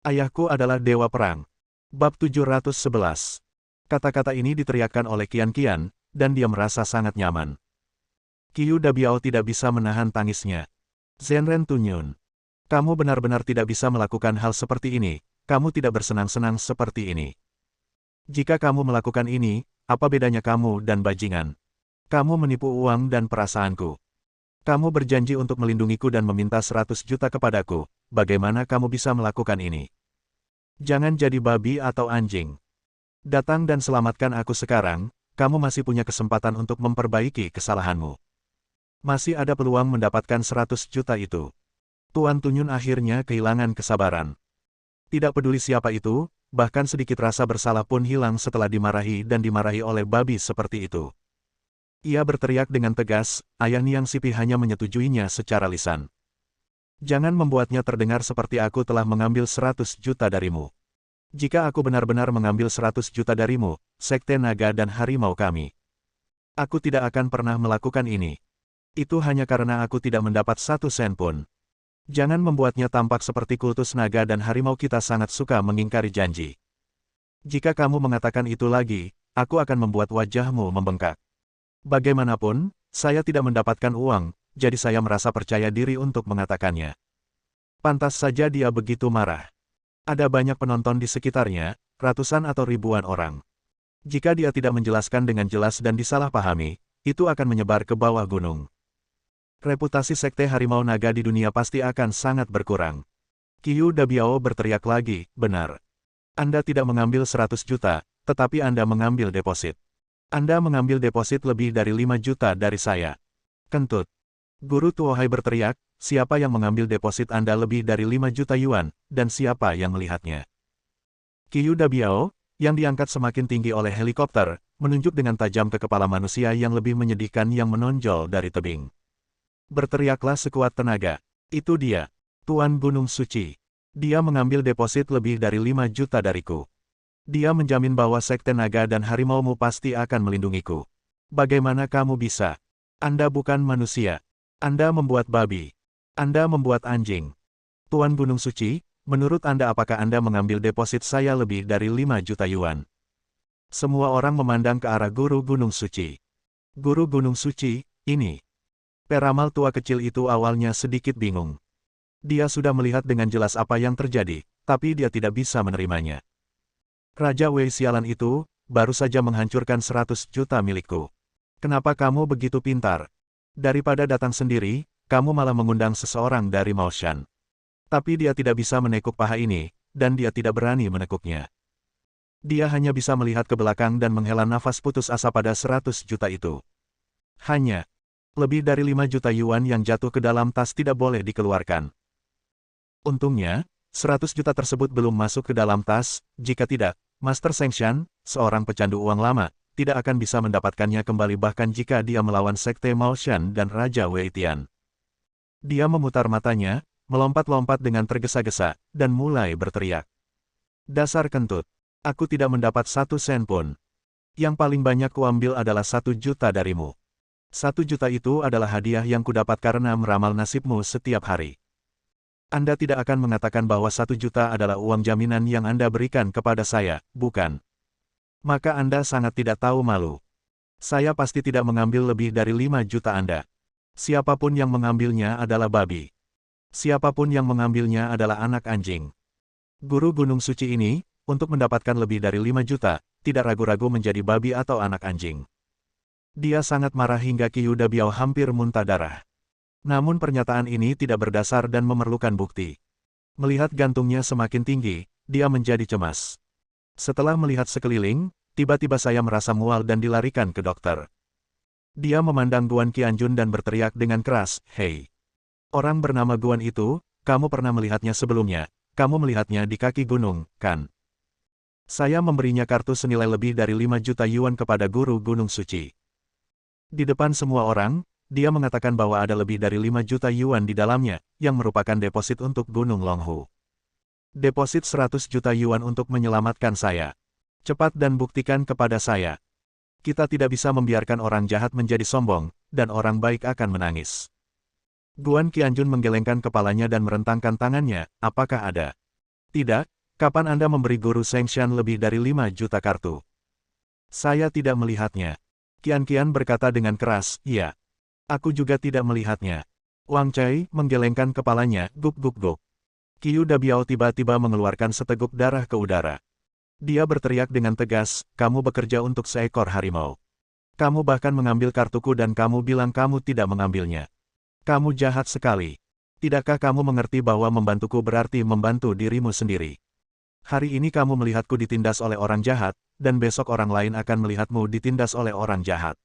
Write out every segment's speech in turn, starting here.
Ayahku adalah dewa perang. Bab 711. Kata-kata ini diteriakkan oleh Qian Qian, dan dia merasa sangat nyaman. Qiu Dabiao tidak bisa menahan tangisnya. Zhenren Tunyun. Kamu benar-benar tidak bisa melakukan hal seperti ini, kamu tidak bersenang-senang seperti ini. Jika kamu melakukan ini, apa bedanya kamu dan bajingan? Kamu menipu uang dan perasaanku. Kamu berjanji untuk melindungiku dan meminta 100 juta kepadaku, bagaimana kamu bisa melakukan ini? Jangan jadi babi atau anjing. Datang dan selamatkan aku sekarang, kamu masih punya kesempatan untuk memperbaiki kesalahanmu. Masih ada peluang mendapatkan 100 juta itu. Tuan Tunyun akhirnya kehilangan kesabaran. Tidak peduli siapa itu, bahkan sedikit rasa bersalah pun hilang setelah dimarahi dan dimarahi oleh babi seperti itu. Ia berteriak dengan tegas, ayah Niang Sipi hanya menyetujuinya secara lisan. Jangan membuatnya terdengar seperti aku telah mengambil 100 juta darimu. Jika aku benar-benar mengambil 100 juta darimu, Sekte Naga dan Harimau kami. Aku tidak akan pernah melakukan ini. Itu hanya karena aku tidak mendapat 1 sen pun. Jangan membuatnya tampak seperti kultus naga dan harimau kita sangat suka mengingkari janji. Jika kamu mengatakan itu lagi, aku akan membuat wajahmu membengkak. Bagaimanapun, saya tidak mendapatkan uang, jadi saya merasa percaya diri untuk mengatakannya. Pantas saja dia begitu marah. Ada banyak penonton di sekitarnya, ratusan atau ribuan orang. Jika dia tidak menjelaskan dengan jelas dan disalahpahami, itu akan menyebar ke bawah gunung. Reputasi Sekte Harimau Naga di dunia pasti akan sangat berkurang. Qiu Dabiao berteriak lagi, benar. Anda tidak mengambil 100 juta, tetapi Anda mengambil deposit. Anda mengambil deposit lebih dari 5 juta dari saya. Kentut. Guru Tuohai berteriak, siapa yang mengambil deposit Anda lebih dari 5 juta yuan, dan siapa yang melihatnya? Qiu Dabiao, yang diangkat semakin tinggi oleh helikopter, menunjuk dengan tajam ke kepala manusia yang lebih menyedihkan yang menonjol dari tebing. Berteriaklah sekuat tenaga. Itu dia, Tuan Gunung Suci. Dia mengambil deposit lebih dari 5 juta dariku. Dia menjamin bahwa Sekte Naga dan Harimaumu pasti akan melindungiku. Bagaimana kamu bisa? Anda bukan manusia. Anda membuat babi. Anda membuat anjing. Tuan Gunung Suci, menurut Anda apakah Anda mengambil deposit saya lebih dari 5 juta yuan? Semua orang memandang ke arah Guru Gunung Suci. Guru Gunung Suci, ini. Peramal tua kecil itu awalnya sedikit bingung. Dia sudah melihat dengan jelas apa yang terjadi, tapi dia tidak bisa menerimanya. Raja Wei sialan itu, baru saja menghancurkan 100 juta milikku. Kenapa kamu begitu pintar? Daripada datang sendiri, kamu malah mengundang seseorang dari Maoshan. Tapi dia tidak bisa menekuk paha ini, dan dia tidak berani menekuknya. Dia hanya bisa melihat ke belakang dan menghela nafas putus asa pada 100 juta itu. Hanya, lebih dari 5 juta yuan yang jatuh ke dalam tas tidak boleh dikeluarkan. Untungnya, 100 juta tersebut belum masuk ke dalam tas, jika tidak, Master Sengshan, seorang pecandu uang lama, tidak akan bisa mendapatkannya kembali bahkan jika dia melawan Sekte Maoshan dan Raja Wei Tian. Dia memutar matanya, melompat-lompat dengan tergesa-gesa, dan mulai berteriak. Dasar kentut. Aku tidak mendapat 1 sen pun. Yang paling banyak kuambil adalah 1 juta darimu. 1 juta itu adalah hadiah yang kudapat karena meramal nasibmu setiap hari. Anda tidak akan mengatakan bahwa 1 juta adalah uang jaminan yang Anda berikan kepada saya, bukan? Maka Anda sangat tidak tahu malu. Saya pasti tidak mengambil lebih dari 5 juta Anda. Siapapun yang mengambilnya adalah babi. Siapapun yang mengambilnya adalah anak anjing. Guru Gunung Suci ini, untuk mendapatkan lebih dari 5 juta, tidak ragu-ragu menjadi babi atau anak anjing. Dia sangat marah hingga Qiu Dabiao hampir muntah darah. Namun pernyataan ini tidak berdasar dan memerlukan bukti. Melihat gantungnya semakin tinggi, dia menjadi cemas. Setelah melihat sekeliling, tiba-tiba saya merasa mual dan dilarikan ke dokter. Dia memandang Guan Qianjun dan berteriak dengan keras, "Hei! Orang bernama Guan itu, kamu pernah melihatnya sebelumnya, kamu melihatnya di kaki gunung, kan?" Saya memberinya kartu senilai lebih dari 5 juta yuan kepada Guru Gunung Suci. Di depan semua orang, dia mengatakan bahwa ada lebih dari 5 juta yuan di dalamnya, yang merupakan deposit untuk Gunung Longhu. Deposit 100 juta yuan untuk menyelamatkan saya. Cepat dan buktikan kepada saya. Kita tidak bisa membiarkan orang jahat menjadi sombong, dan orang baik akan menangis. Guan Qianjun menggelengkan kepalanya dan merentangkan tangannya, apakah ada Tidak, kapan Anda memberi guru Sengshan lebih dari 5 juta kartu? Saya tidak melihatnya. Qian berkata dengan keras, iya. Aku juga tidak melihatnya. Wang Cai menggelengkan kepalanya, guk. Qiu Dabiao tiba-tiba mengeluarkan seteguk darah ke udara. Dia berteriak dengan tegas, kamu bekerja untuk seekor harimau. Kamu bahkan mengambil kartuku dan kamu bilang kamu tidak mengambilnya. Kamu jahat sekali. Tidakkah kamu mengerti bahwa membantuku berarti membantu dirimu sendiri? Hari ini kamu melihatku ditindas oleh orang jahat, dan besok orang lain akan melihatmu ditindas oleh orang jahat.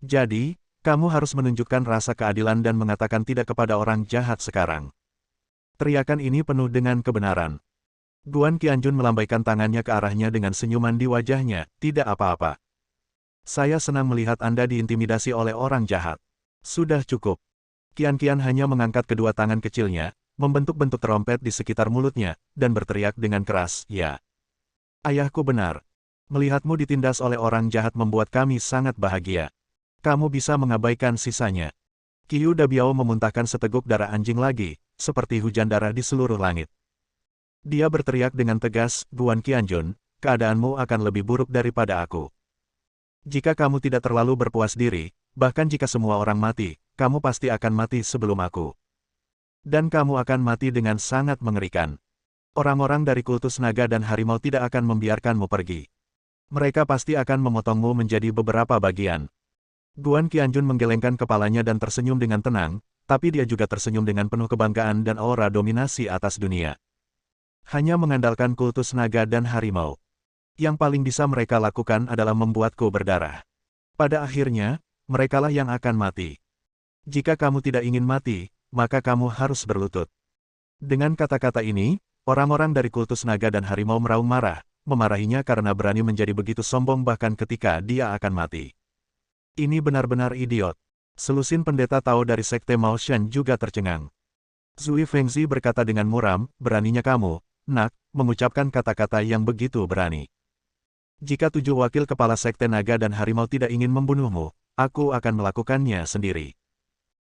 Jadi, kamu harus menunjukkan rasa keadilan dan mengatakan tidak kepada orang jahat sekarang. Teriakan ini penuh dengan kebenaran. Guan Qianjun melambaikan tangannya ke arahnya dengan senyuman di wajahnya, tidak apa-apa. Saya senang melihat Anda diintimidasi oleh orang jahat. Sudah cukup. Qian hanya mengangkat kedua tangan kecilnya, membentuk-bentuk terompet di sekitar mulutnya, dan berteriak dengan keras, ya. Ayahku benar. Melihatmu ditindas oleh orang jahat membuat kami sangat bahagia. Kamu bisa mengabaikan sisanya. Qiu Dabiao memuntahkan seteguk darah anjing lagi, seperti hujan darah di seluruh langit. Dia berteriak dengan tegas, Guan Qianjun, keadaanmu akan lebih buruk daripada aku. Jika kamu tidak terlalu berpuas diri, bahkan jika semua orang mati, kamu pasti akan mati sebelum aku. Dan kamu akan mati dengan sangat mengerikan. Orang-orang dari kultus naga dan harimau tidak akan membiarkanmu pergi. Mereka pasti akan memotongmu menjadi beberapa bagian. Guan Qianjun menggelengkan kepalanya dan tersenyum dengan tenang, tapi dia juga tersenyum dengan penuh kebanggaan dan aura dominasi atas dunia. Hanya mengandalkan kultus naga dan harimau. Yang paling bisa mereka lakukan adalah membuatku berdarah. Pada akhirnya, merekalah yang akan mati. Jika kamu tidak ingin mati, maka kamu harus berlutut. Dengan kata-kata ini, orang-orang dari kultus naga dan harimau meraung marah, memarahinya karena berani menjadi begitu sombong bahkan ketika dia akan mati. Ini benar-benar idiot. Selusin pendeta Tao dari Sekte Mao Shan juga tercengang. Zui Fengzi berkata dengan muram, beraninya kamu, nak, mengucapkan kata-kata yang begitu berani. Jika 7 wakil kepala Sekte Naga dan Harimau tidak ingin membunuhmu, aku akan melakukannya sendiri.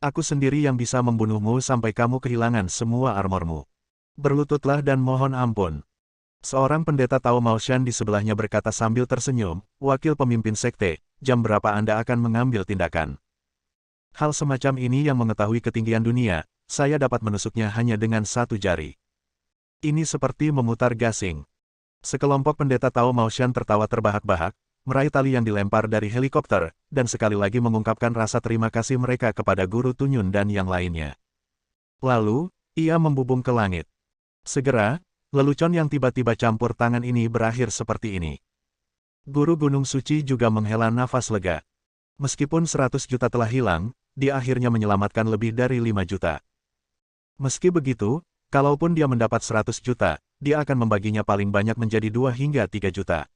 Aku sendiri yang bisa membunuhmu sampai kamu kehilangan semua armormu. Berlututlah dan mohon ampun. Seorang pendeta Tao Mao Shan di sebelahnya berkata sambil tersenyum, wakil pemimpin sekte, jam berapa Anda akan mengambil tindakan? Hal semacam ini yang mengetahui ketinggian dunia, saya dapat menusuknya hanya dengan 1 jari. Ini seperti memutar gasing. Sekelompok pendeta Tao Mao Shan tertawa terbahak-bahak, meraih tali yang dilempar dari helikopter, dan sekali lagi mengungkapkan rasa terima kasih mereka kepada Guru Tunyun dan yang lainnya. Lalu, ia membubung ke langit. Segera, lelucon yang tiba-tiba campur tangan ini berakhir seperti ini. Guru Gunung Suci juga menghela nafas lega. Meskipun 100 juta telah hilang, dia akhirnya menyelamatkan lebih dari 5 juta. Meski begitu, kalaupun dia mendapat 100 juta, dia akan membaginya paling banyak menjadi 2 hingga 3 juta.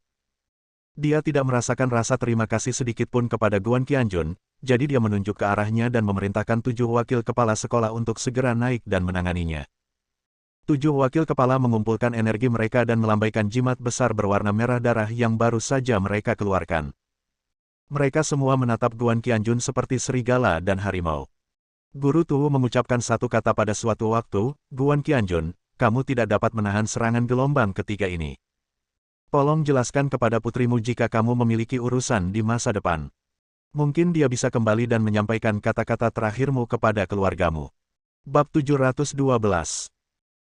Dia tidak merasakan rasa terima kasih sedikitpun kepada Guan Qianjun, jadi dia menunjuk ke arahnya dan memerintahkan 7 wakil kepala sekolah untuk segera naik dan menanganinya. 7 wakil kepala mengumpulkan energi mereka dan melambaikan jimat besar berwarna merah darah yang baru saja mereka keluarkan. Mereka semua menatap Guan Qianjun seperti serigala dan harimau. Guru Tu mengucapkan satu kata pada suatu waktu, Guan Qianjun, kamu tidak dapat menahan serangan gelombang ketiga ini. Tolong jelaskan kepada putrimu jika kamu memiliki urusan di masa depan. Mungkin dia bisa kembali dan menyampaikan kata-kata terakhirmu kepada keluargamu. Bab 712.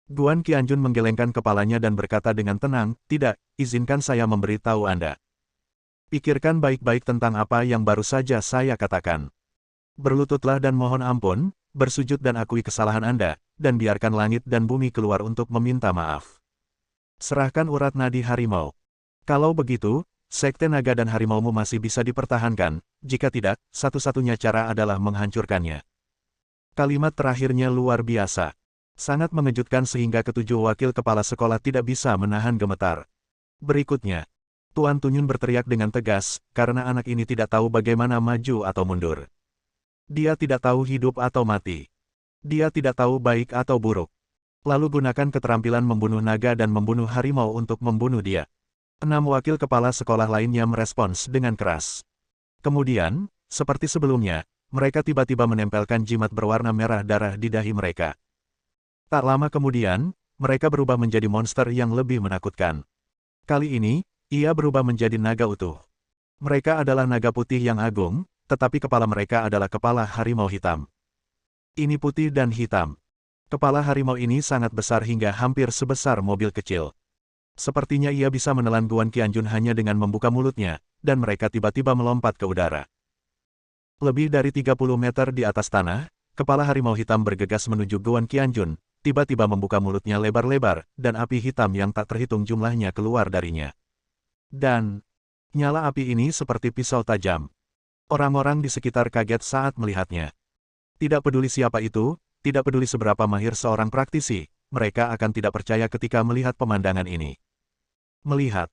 Guan Qianjun menggelengkan kepalanya dan berkata dengan tenang, tidak, izinkan saya memberitahu Anda. Pikirkan baik-baik tentang apa yang baru saja saya katakan. Berlututlah dan mohon ampun, bersujud dan akui kesalahan Anda, dan biarkan langit dan bumi keluar untuk meminta maaf. Serahkan urat nadi harimau. Kalau begitu, Sekte Naga dan Harimaumu masih bisa dipertahankan, jika tidak, satu-satunya cara adalah menghancurkannya. Kalimat terakhirnya luar biasa. Sangat mengejutkan sehingga ketujuh wakil kepala sekolah tidak bisa menahan gemetar. Berikutnya, Tuan Tunyun berteriak dengan tegas, karena anak ini tidak tahu bagaimana maju atau mundur. Dia tidak tahu hidup atau mati. Dia tidak tahu baik atau buruk. Lalu gunakan keterampilan membunuh naga dan membunuh harimau untuk membunuh dia. 6 wakil kepala sekolah lainnya merespons dengan keras. Kemudian, seperti sebelumnya, mereka tiba-tiba menempelkan jimat berwarna merah darah di dahi mereka. Tak lama kemudian, mereka berubah menjadi monster yang lebih menakutkan. Kali ini, ia berubah menjadi naga utuh. Mereka adalah naga putih yang agung, tetapi kepala mereka adalah kepala harimau hitam. Ini putih dan hitam. Kepala harimau ini sangat besar hingga hampir sebesar mobil kecil. Sepertinya ia bisa menelan Guan Qianjun hanya dengan membuka mulutnya, dan mereka tiba-tiba melompat ke udara. Lebih dari 30 meter di atas tanah, kepala harimau hitam bergegas menuju Guan Qianjun, tiba-tiba membuka mulutnya lebar-lebar, dan api hitam yang tak terhitung jumlahnya keluar darinya. Dan nyala api ini seperti pisau tajam. Orang-orang di sekitar kaget saat melihatnya. Tidak peduli siapa itu, tidak peduli seberapa mahir seorang praktisi, mereka akan tidak percaya ketika melihat pemandangan ini. Melihat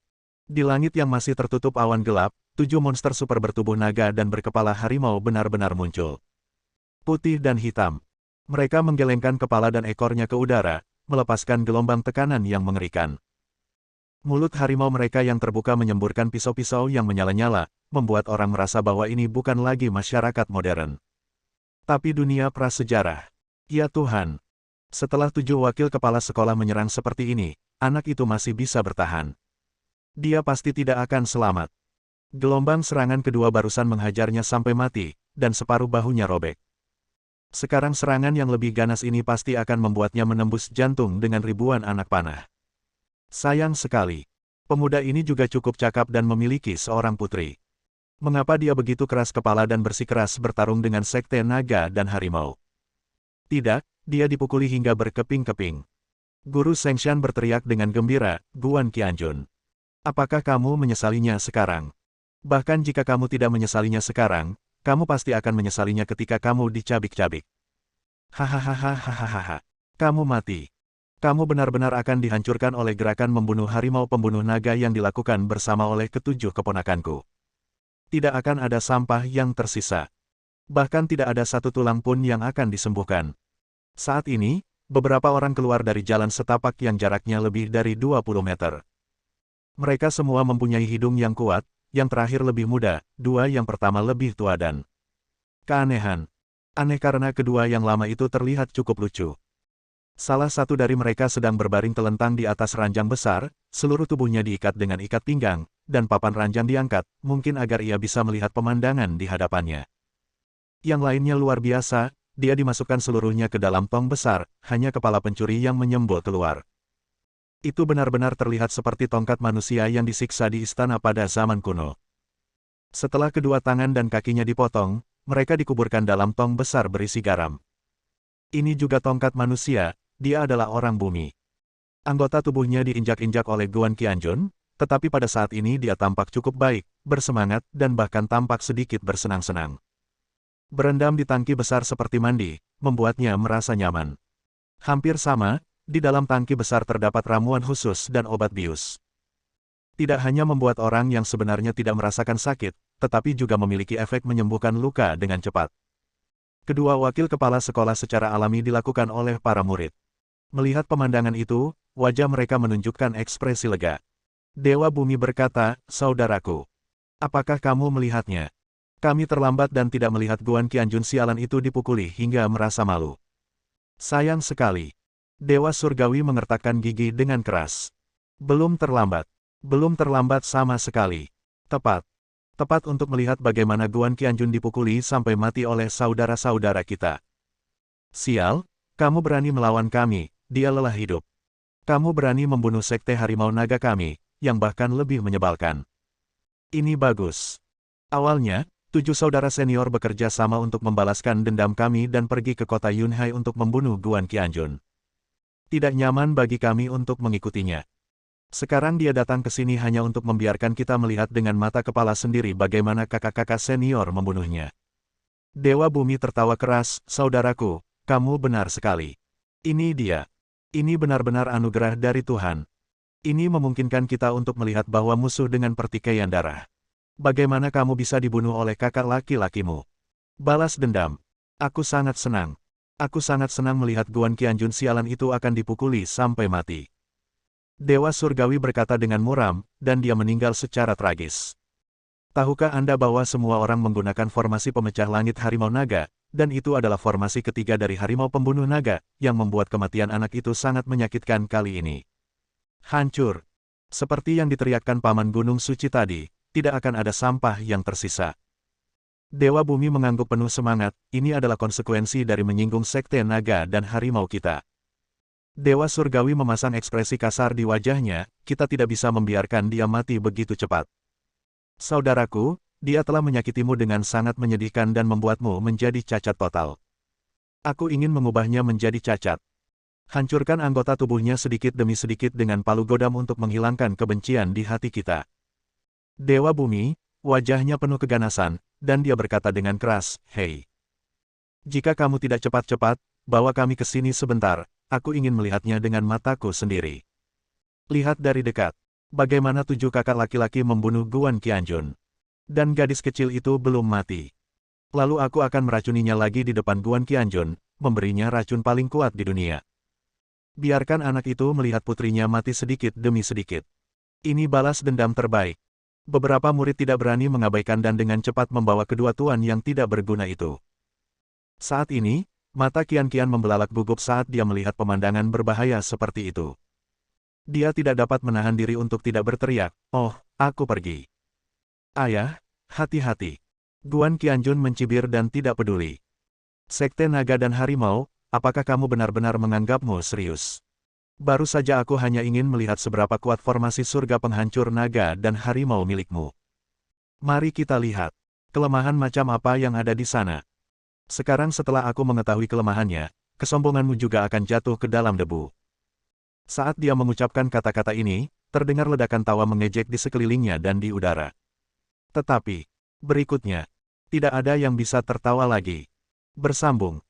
di langit yang masih tertutup awan gelap, 7 monster super bertubuh naga dan berkepala harimau benar-benar muncul. Putih dan hitam. Mereka menggelengkan kepala dan ekornya ke udara, melepaskan gelombang tekanan yang mengerikan. Mulut harimau mereka yang terbuka menyemburkan pisau-pisau yang menyala-nyala, membuat orang merasa bahwa ini bukan lagi masyarakat modern, tapi dunia prasejarah. Ya Tuhan! Setelah 7 wakil kepala sekolah menyerang seperti ini, anak itu masih bisa bertahan. Dia pasti tidak akan selamat. Gelombang serangan kedua barusan menghajarnya sampai mati, dan separuh bahunya robek. Sekarang serangan yang lebih ganas ini pasti akan membuatnya menembus jantung dengan ribuan anak panah. Sayang sekali. Pemuda ini juga cukup cakap dan memiliki seorang putri. Mengapa dia begitu keras kepala dan bersikeras bertarung dengan sekte naga dan harimau? Tidak, dia dipukuli hingga berkeping-keping. Guru Sengshan berteriak dengan gembira, "Guan Qianjun, apakah kamu menyesalinya sekarang? Bahkan jika kamu tidak menyesalinya sekarang, kamu pasti akan menyesalinya ketika kamu dicabik-cabik. Hahaha, kamu mati. Kamu benar-benar akan dihancurkan oleh gerakan membunuh harimau pembunuh naga yang dilakukan bersama oleh ketujuh keponakanku. Tidak akan ada sampah yang tersisa. Bahkan tidak ada satu tulang pun yang akan disembuhkan." Saat ini, beberapa orang keluar dari jalan setapak yang jaraknya lebih dari 20 meter. Mereka semua mempunyai hidung yang kuat, yang terakhir lebih muda, dua yang pertama lebih tua dan keanehan. Aneh karena kedua yang lama itu terlihat cukup lucu. Salah satu dari mereka sedang berbaring telentang di atas ranjang besar, seluruh tubuhnya diikat dengan ikat pinggang, dan papan ranjang diangkat, mungkin agar ia bisa melihat pemandangan di hadapannya. Yang lainnya luar biasa, dia dimasukkan seluruhnya ke dalam tong besar, hanya kepala pencuri yang menyembul keluar. Itu benar-benar terlihat seperti tongkat manusia yang disiksa di istana pada zaman kuno. Setelah kedua tangan dan kakinya dipotong, mereka dikuburkan dalam tong besar berisi garam. Ini juga tongkat manusia, dia adalah orang bumi. Anggota tubuhnya diinjak-injak oleh Guan Qianjun, tetapi pada saat ini dia tampak cukup baik, bersemangat, dan bahkan tampak sedikit bersenang-senang. Berendam di tangki besar seperti mandi, membuatnya merasa nyaman. Hampir sama, di dalam tangki besar terdapat ramuan khusus dan obat bius. Tidak hanya membuat orang yang sebenarnya tidak merasakan sakit, tetapi juga memiliki efek menyembuhkan luka dengan cepat. Kedua wakil kepala sekolah secara alami dilakukan oleh para murid. Melihat pemandangan itu, wajah mereka menunjukkan ekspresi lega. Dewa Bumi berkata, "Saudaraku, apakah kamu melihatnya? Kami terlambat dan tidak melihat Guan Qianjun sialan itu dipukuli hingga merasa malu." Sayang sekali. Dewa Surgawi mengertakkan gigi dengan keras. Belum terlambat. Belum terlambat sama sekali. Tepat. Tepat untuk melihat bagaimana Guan Qianjun dipukuli sampai mati oleh saudara-saudara kita. Sial, kamu berani melawan kami, dia lelah hidup. Kamu berani membunuh sekte harimau naga kami, yang bahkan lebih menyebalkan. Ini bagus. Awalnya, 7 saudara senior bekerja sama untuk membalaskan dendam kami dan pergi ke kota Yunhai untuk membunuh Guan Qianjun. Tidak nyaman bagi kami untuk mengikutinya. Sekarang dia datang ke sini hanya untuk membiarkan kita melihat dengan mata kepala sendiri bagaimana kakak-kakak senior membunuhnya. Dewa Bumi tertawa keras, "Saudaraku, kamu benar sekali. Ini dia. Ini benar-benar anugerah dari Tuhan. Ini memungkinkan kita untuk melihat bahwa musuh dengan pertikaian darah. Bagaimana kamu bisa dibunuh oleh kakak laki-lakimu? Balas dendam. Aku sangat senang. Aku sangat senang melihat Guan Qianjun sialan itu akan dipukuli sampai mati." Dewa Surgawi berkata dengan muram, dan dia meninggal secara tragis. Tahukah Anda bahwa semua orang menggunakan formasi pemecah langit harimau naga, dan itu adalah formasi ketiga dari harimau pembunuh naga, yang membuat kematian anak itu sangat menyakitkan kali ini. Hancur. Seperti yang diteriakkan Paman Gunung Suci tadi, tidak akan ada sampah yang tersisa. Dewa Bumi mengangguk penuh semangat, ini adalah konsekuensi dari menyinggung sekte naga dan harimau kita. Dewa Surgawi memasang ekspresi kasar di wajahnya, kita tidak bisa membiarkan dia mati begitu cepat. Saudaraku, dia telah menyakitimu dengan sangat menyedihkan dan membuatmu menjadi cacat total. Aku ingin mengubahnya menjadi cacat. Hancurkan anggota tubuhnya sedikit demi sedikit dengan palu godam untuk menghilangkan kebencian di hati kita. Dewa Bumi, wajahnya penuh keganasan, dan dia berkata dengan keras, "Hei. Jika kamu tidak cepat-cepat, bawa kami ke sini sebentar, aku ingin melihatnya dengan mataku sendiri. Lihat dari dekat. Bagaimana 7 kakak laki-laki membunuh Guan Qianjun. Dan gadis kecil itu belum mati. Lalu aku akan meracuninya lagi di depan Guan Qianjun, memberinya racun paling kuat di dunia. Biarkan anak itu melihat putrinya mati sedikit demi sedikit. Ini balas dendam terbaik." Beberapa murid tidak berani mengabaikan dan dengan cepat membawa kedua tuan yang tidak berguna itu. Saat ini, mata Qian membelalak gugup saat dia melihat pemandangan berbahaya seperti itu. Dia tidak dapat menahan diri untuk tidak berteriak, "Oh, aku pergi." "Ayah, hati-hati." Guan Qianjun mencibir dan tidak peduli. "Sekte naga dan harimau, apakah kamu benar-benar menganggapmu serius? Baru saja aku hanya ingin melihat seberapa kuat formasi surga penghancur naga dan harimau milikmu. Mari kita lihat, kelemahan macam apa yang ada di sana. Sekarang setelah aku mengetahui kelemahannya, kesombonganmu juga akan jatuh ke dalam debu." Saat dia mengucapkan kata-kata ini, terdengar ledakan tawa mengejek di sekelilingnya dan di udara. Tetapi, berikutnya, tidak ada yang bisa tertawa lagi. Bersambung.